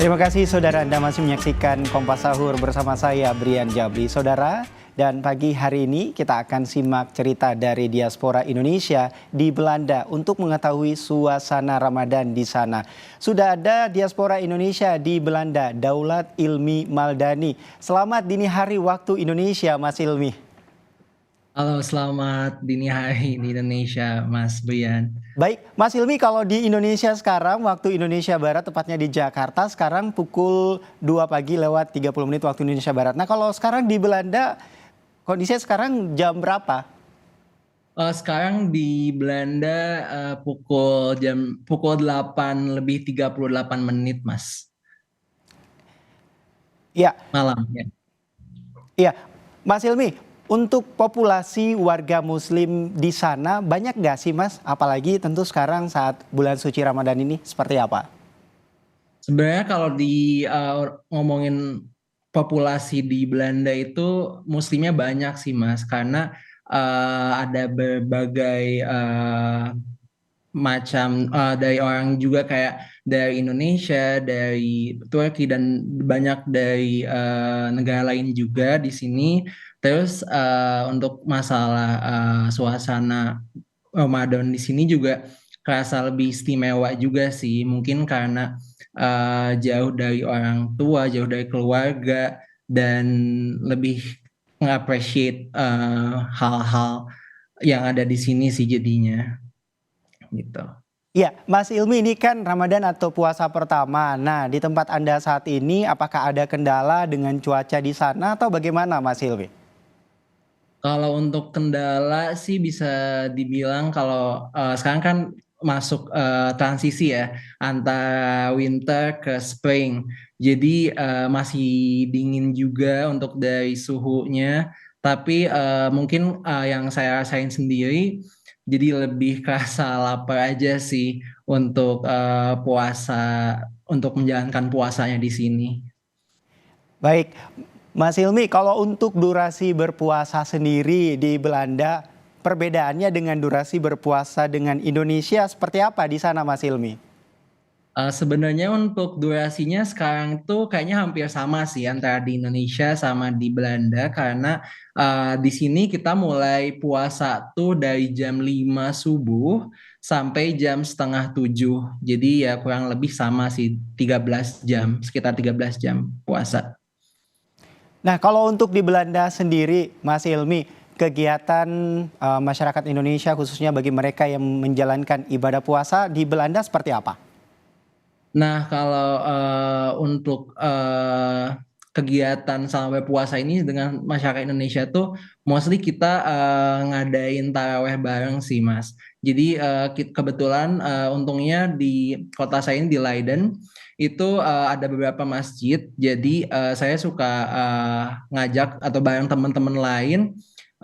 Terima kasih saudara, Anda masih menyaksikan Kompas Sahur bersama saya Brian Jabli. Saudara, dan pagi hari ini kita akan simak cerita dari diaspora Indonesia di Belanda untuk mengetahui suasana Ramadan di sana. Sudah ada diaspora Indonesia di Belanda, Daulat Ilmi Maldani. Selamat dini hari waktu Indonesia, Mas Ilmi. Halo, selamat dini hari di Indonesia, Mas Brian. Baik, Mas Ilmi, kalau di Indonesia sekarang, waktu Indonesia Barat, tepatnya di Jakarta, sekarang pukul 2 pagi lewat 30 menit waktu Indonesia Barat. Nah, kalau sekarang di Belanda, kondisinya sekarang jam berapa? Sekarang di Belanda pukul 8 lebih 38 menit, Mas. Ya, Malam ya. iya. Mas Ilmi, untuk populasi warga Muslim di sana, banyak nggak sih, Mas? Apalagi tentu sekarang saat bulan suci Ramadan ini, seperti apa? Sebenarnya kalau ngomongin populasi di Belanda itu muslimnya banyak sih, Mas, karena ada berbagai macam dari orang juga kayak dari Indonesia, dari Turki dan banyak dari negara lain juga di sini. Terus untuk masalah suasana Ramadan di sini juga kerasa lebih istimewa juga sih. Mungkin karena jauh dari orang tua, jauh dari keluarga dan lebih nge-appreciate hal-hal yang ada di sini sih jadinya gitu. Iya, Mas Ilmi, ini kan Ramadan atau puasa pertama. Nah, di tempat Anda saat ini, apakah ada kendala dengan cuaca di sana atau bagaimana, Mas Ilmi? Kalau untuk kendala sih bisa dibilang kalau sekarang kan masuk transisi ya antara winter ke spring. Jadi masih dingin juga untuk dari suhunya. Tapi mungkin yang saya rasain sendiri jadi lebih kerasa lapar aja sih untuk puasa untuk menjalankan puasanya di sini. Baik, Mas Ilmi, kalau untuk durasi berpuasa sendiri di Belanda, perbedaannya dengan durasi berpuasa dengan Indonesia seperti apa di sana, Mas Ilmi? Sebenarnya untuk durasinya sekarang tuh kayaknya hampir sama sih antara di Indonesia sama di Belanda karena di sini kita mulai puasa tuh dari jam 5 subuh sampai jam setengah 7. Jadi ya kurang lebih sama sih 13 jam, sekitar 13 jam puasa. Nah, kalau untuk di Belanda sendiri, Mas Ilmi, kegiatan masyarakat Indonesia khususnya bagi mereka yang menjalankan ibadah puasa di Belanda seperti apa? Nah, kalau untuk kegiatan sampai puasa ini dengan masyarakat Indonesia tuh mostly kita ngadain taraweh bareng sih, Mas. Jadi kebetulan untungnya di kota saya ini di Leiden itu ada beberapa masjid. Jadi saya suka ngajak atau bareng teman-teman lain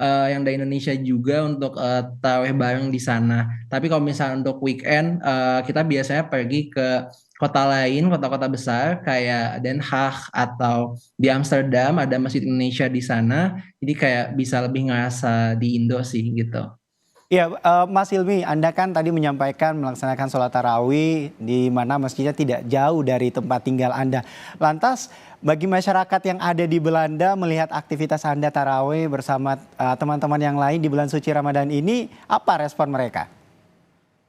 yang dari Indonesia juga untuk taraweh bareng di sana. Tapi kalau misalnya untuk weekend kita biasanya pergi ke kota lain, kota-kota besar kayak Den Haag atau di Amsterdam ada Masjid Indonesia di sana. Jadi kayak bisa lebih ngerasa di Indo sih gitu. Ya, Mas Ilmi, Anda kan tadi menyampaikan melaksanakan sholat tarawih di mana masjidnya tidak jauh dari tempat tinggal Anda. Lantas, bagi masyarakat yang ada di Belanda melihat aktivitas Anda tarawih bersama teman-teman yang lain di bulan suci Ramadan ini, apa respon mereka?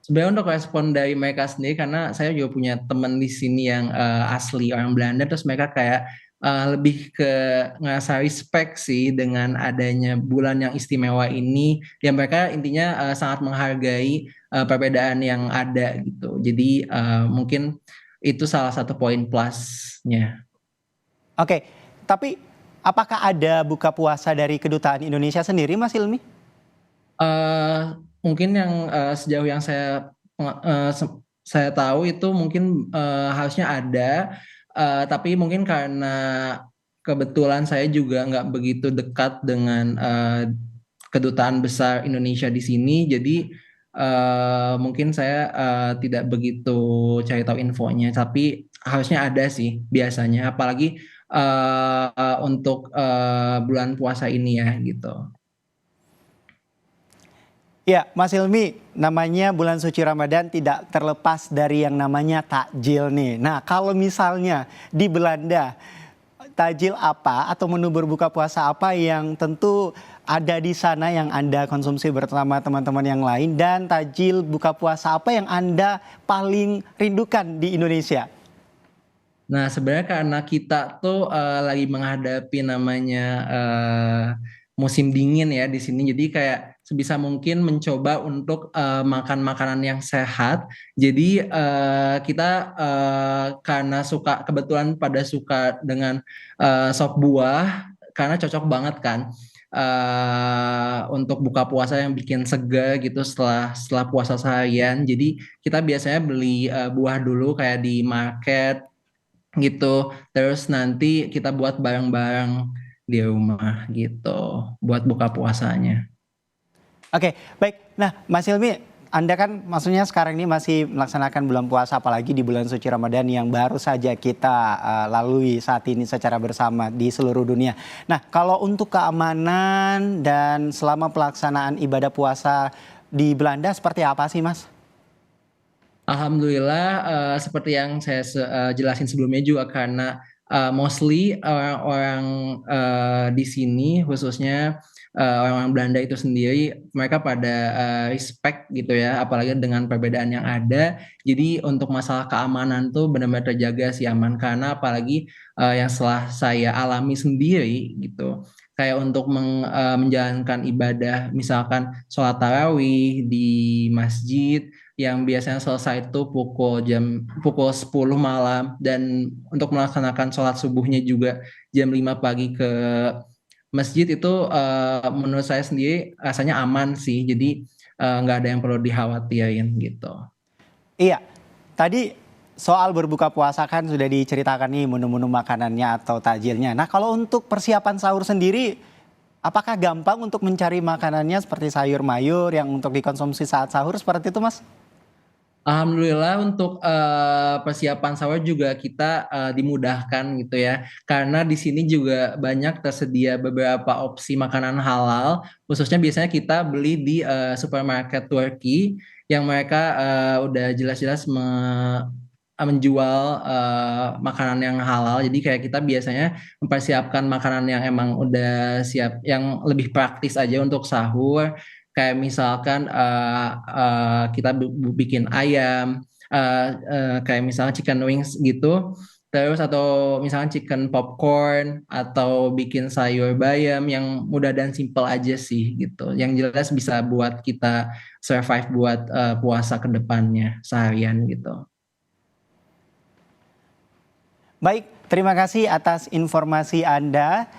Sebenarnya untuk respon dari mereka sendiri karena saya juga punya teman di sini yang asli orang Belanda terus mereka kayak lebih ke ngerasa respect sih dengan adanya bulan yang istimewa ini ya mereka intinya sangat menghargai perbedaan yang ada gitu jadi mungkin itu salah satu poin plusnya. Oke, tapi apakah ada buka puasa dari kedutaan Indonesia sendiri, Mas Ilmi? eh Mungkin yang sejauh yang saya tahu itu mungkin harusnya ada, tapi mungkin karena kebetulan saya juga nggak begitu dekat dengan kedutaan besar Indonesia di sini, jadi mungkin saya tidak begitu cari tahu infonya, tapi harusnya ada sih biasanya, apalagi untuk bulan puasa ini ya gitu. Ya, Mas Hilmi, namanya bulan suci Ramadan tidak terlepas dari yang namanya takjil nih. Nah, kalau misalnya di Belanda, takjil apa atau menu berbuka puasa apa yang tentu ada di sana yang Anda konsumsi bersama teman-teman yang lain, dan takjil buka puasa apa yang Anda paling rindukan di Indonesia? Nah, sebenarnya karena kita tuh lagi menghadapi namanya musim dingin ya di sini, jadi kayak sebisa mungkin mencoba untuk makan makanan yang sehat. Jadi kita karena kebetulan pada suka dengan sop buah, karena cocok banget kan untuk buka puasa yang bikin segar gitu setelah puasa seharian. Jadi kita biasanya beli buah dulu kayak di market gitu. Terus nanti kita buat bareng-bareng di rumah gitu buat buka puasanya. Oke, baik. Nah, Mas Hilmi, Anda kan maksudnya sekarang ini masih melaksanakan bulan puasa, apalagi di bulan suci Ramadan yang baru saja kita lalui saat ini secara bersama di seluruh dunia. Nah, kalau untuk keamanan dan selama pelaksanaan ibadah puasa di Belanda seperti apa sih, Mas? Alhamdulillah, seperti yang saya jelasin sebelumnya juga karena mostly orang-orang di sini khususnya orang-orang Belanda itu sendiri mereka pada respect gitu ya, apalagi dengan perbedaan yang ada. Jadi untuk masalah keamanan tuh benar-benar terjaga sih aman karena apalagi yang setelah saya alami sendiri gitu. Kayak untuk menjalankan ibadah, misalkan sholat tarawih di masjid yang biasanya selesai itu pukul 10 malam, dan untuk melaksanakan sholat subuhnya juga jam 5 pagi ke masjid itu menurut saya sendiri rasanya aman sih. Jadi nggak ada yang perlu dikhawatirin gitu. Iya, tadi soal berbuka puasa kan sudah diceritakan nih menu-menu makanannya atau takjilnya. Nah, kalau untuk persiapan sahur sendiri, apakah gampang untuk mencari makanannya seperti sayur mayur yang untuk dikonsumsi saat sahur seperti itu, Mas? Alhamdulillah untuk persiapan sahur juga kita dimudahkan gitu ya. Karena di sini juga banyak tersedia beberapa opsi makanan halal. Khususnya biasanya kita beli di supermarket Turki yang mereka udah jelas-jelas menjual makanan yang halal. Jadi kayak kita biasanya mempersiapkan makanan yang emang udah siap, yang lebih praktis aja untuk sahur. Kayak misalkan kita bikin ayam, kayak misalnya chicken wings gitu. Terus atau misalnya chicken popcorn atau bikin sayur bayam yang mudah dan simple aja sih gitu. Yang jelas bisa buat kita survive buat puasa ke depannya seharian gitu. Baik, terima kasih atas informasi Anda.